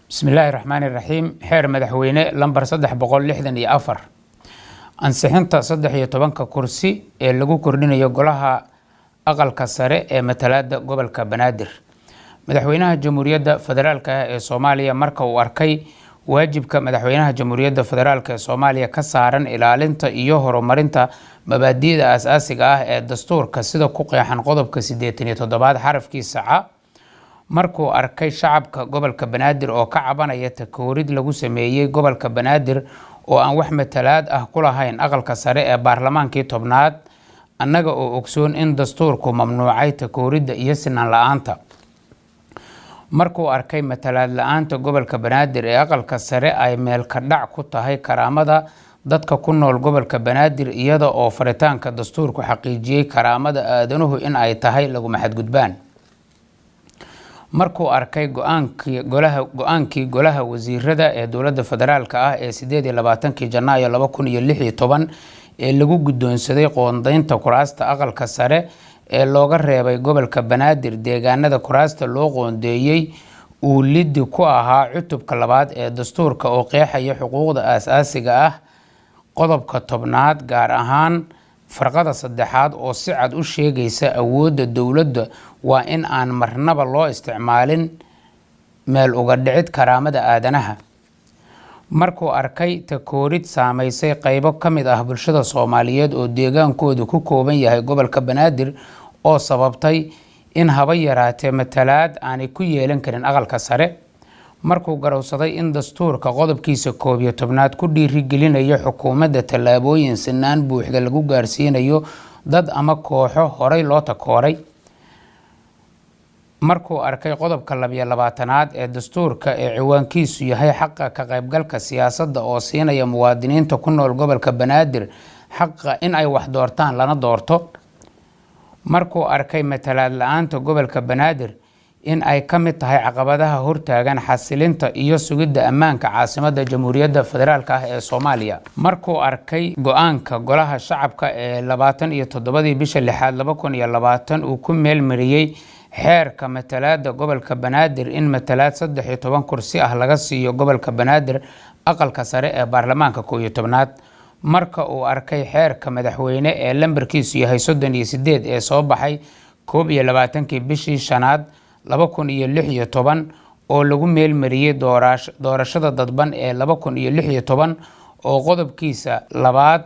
بسم الله الرحمن الرحيم حير مدحوينه لمبر 364 ansixinta 13 kursi ee lagu kordhinayo golaha aqalka sare ee matalaada gobolka Banaadir madaxweynaha Jamhuuriyadda Federaalka ee Soomaaliya marka uu arkay waajibka madaxweynaha Jamhuuriyadda Federaalka ee Soomaaliya ka saaran ilaalinta iyo horumarinta mabaadi'da aasaasiga ah ee dastuurka sida ku qeexan qodobka 87 xarafkiisa C markuu arkay shacabka gobolka Banaadir oo ka cabanaya takoorid lagu sameeyay gobolka Banaadir oo aan wax matalaad ah ku lahayn aqalka sare ee baarlamaankii tobnaad annaga oo ogsoon in dastuurku mamnuucay takooridda iyo sinaan la'aanta markuu arkay matalaad la'aanta gobolka Banaadir ee aqalka sare ay meel ka dhac ku tahay karaamada dadka ku nool gobolka Banaadir iyada oo faritaanka dastuurku xaqiijiyay karaamada aadanuhu in ay tahay lagu maxadgudbaan markuu arkay go'aankii golaha wasiirada ee dowladda federaalka ah ee 28 Janaayo 2016 ee lagu guddoonsaday qoondaynta kuraasta aqalka sare ee looga reebay gobolka Banaadir deegaanada kuraasta loo qoondeeyay uu lid ku ahaa cutubka labaad ee dastuurka oo qeexaya xuquuqda aasaasiga ah qodobka tobnaad gaar ahaan farqada saddexaad oo si cad u sheegaysa awoodda dawladda waa in aan marnaba loo isticmaalin meel uga dhicid karaamada aadanaha markuu arkay takoorid saameysay qaybo ka mid ah bulshada Soomaaliyeed oo deegaankoodu ku kooban yahay gobolka Banaadir oo sababtay in haba yaraatee matalaad aanay ku yeelan karin aqalka sare markuu garowsaday in dastuurka qodobkiisa 11 ku dhiirigelinayo xukuumadda tallaabooyin sinaan buuxda lagu gaarsiinayo dad ama kooxo horay loo takooray markuu arkay qodobka 22aad ee dastuurka ee ciwaankiisu yahay xaqa ka qaybgalka siyaasadda oo siinaya muwaadiniinta ku nool gobolka Banaadir xaqa in ay wax doortaan lana doorto markuu arkay matalaad la'aanta gobolka Banaadir in ay ka mid tahay caqabadaha hortaagan xasilinta iyo sugidda ammaanka caasimadda Jamhuuriyadda Federaalka ah ee Soomaaliya markuu arkay go'aanka golaha shacabka ee 27 bisha 6 2020 uu ku meel mariyay xeerka matalaada gobolka Banaadir in matalaad 13 kursi ah laga siiyo gobolka Banaadir aqalka sare ee baarlamaanka 11aad marka uu arkay xeerka madaxweyne ee lambarkiisu yahay 38 ee soo baxay 21 bishii shanaad 2016 oo lagu meel mariyay doorashada dadban ee 2016 oo qodobkiisa labaad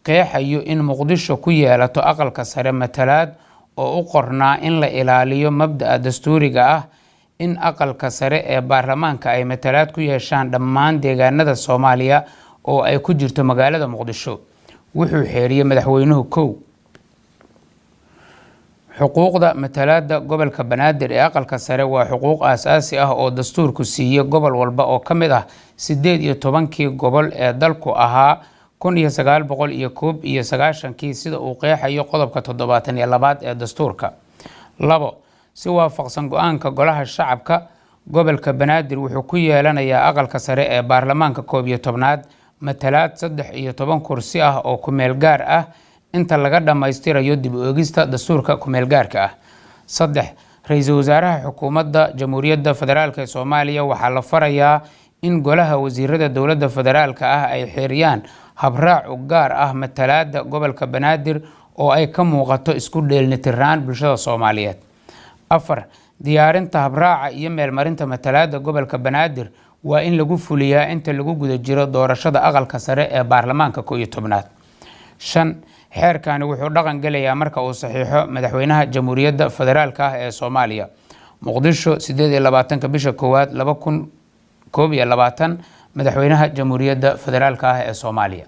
qeexayo in Muqdisho ku yeelato aqalka sare matalaad oo u qornaa in la ilaaliyo mabda'a dastuuriga ah in aqalka sare ee baarlamaanka ay matalaad ku yeeshaan dhammaan deegaanada Soomaaliya oo ay ku jirto magaalada Muqdisho wuxuu xeeriyay madaxweynuhu xuquuqda matalaada gobolka Banaadir ee aqalka sare waa xuquuq aasaasi ah oo dastuurku siiyay gobol walba oo ka mid ah 18 gobol ee dalku ahaa 1991 sida uu qeexayo qodobka 72 ee dastuurka 2 si waafaqsan go'aanka golaha shacabka gobolka Banaadir wuxuu ku yeelanayaa aqalka sare ee baarlamaanka 11aad matalaad 13 kursi ah oo ku meel gaar ah inta laga dhameystirayo dib u eegista dastuurka ku meel gaarka ah 3 ra'iisul wasaaraha xukuumadda Jamhuuriyadda Federaalka ee Soomaaliya waxaa la farayaa in golaha wasiirada dowladda federaalka ah ay xiriyaan habraac u gaar ah matalaada gobolka Banaadir oo ay ka muuqato isku dheelitirnaan bulshada Soomaaliyeed 4 diyaarinta habraaca iyo meelmarinta matalaada gobolka Banaadir waa in lagu fuliyaa inta lagu guda jiro doorashada aqalka sare ee baarlamaanka 11aad 5 xeerkani wuxuu dhaqan galayaa marka uu saxiixo madaxweynaha Jamhuuriyadda Federaalka ah ee Soomaaliya Muqdisho 28 bisha 1 2021 madaxweynaha Jamhuuriyadda Federaalka ah ee Soomaaliya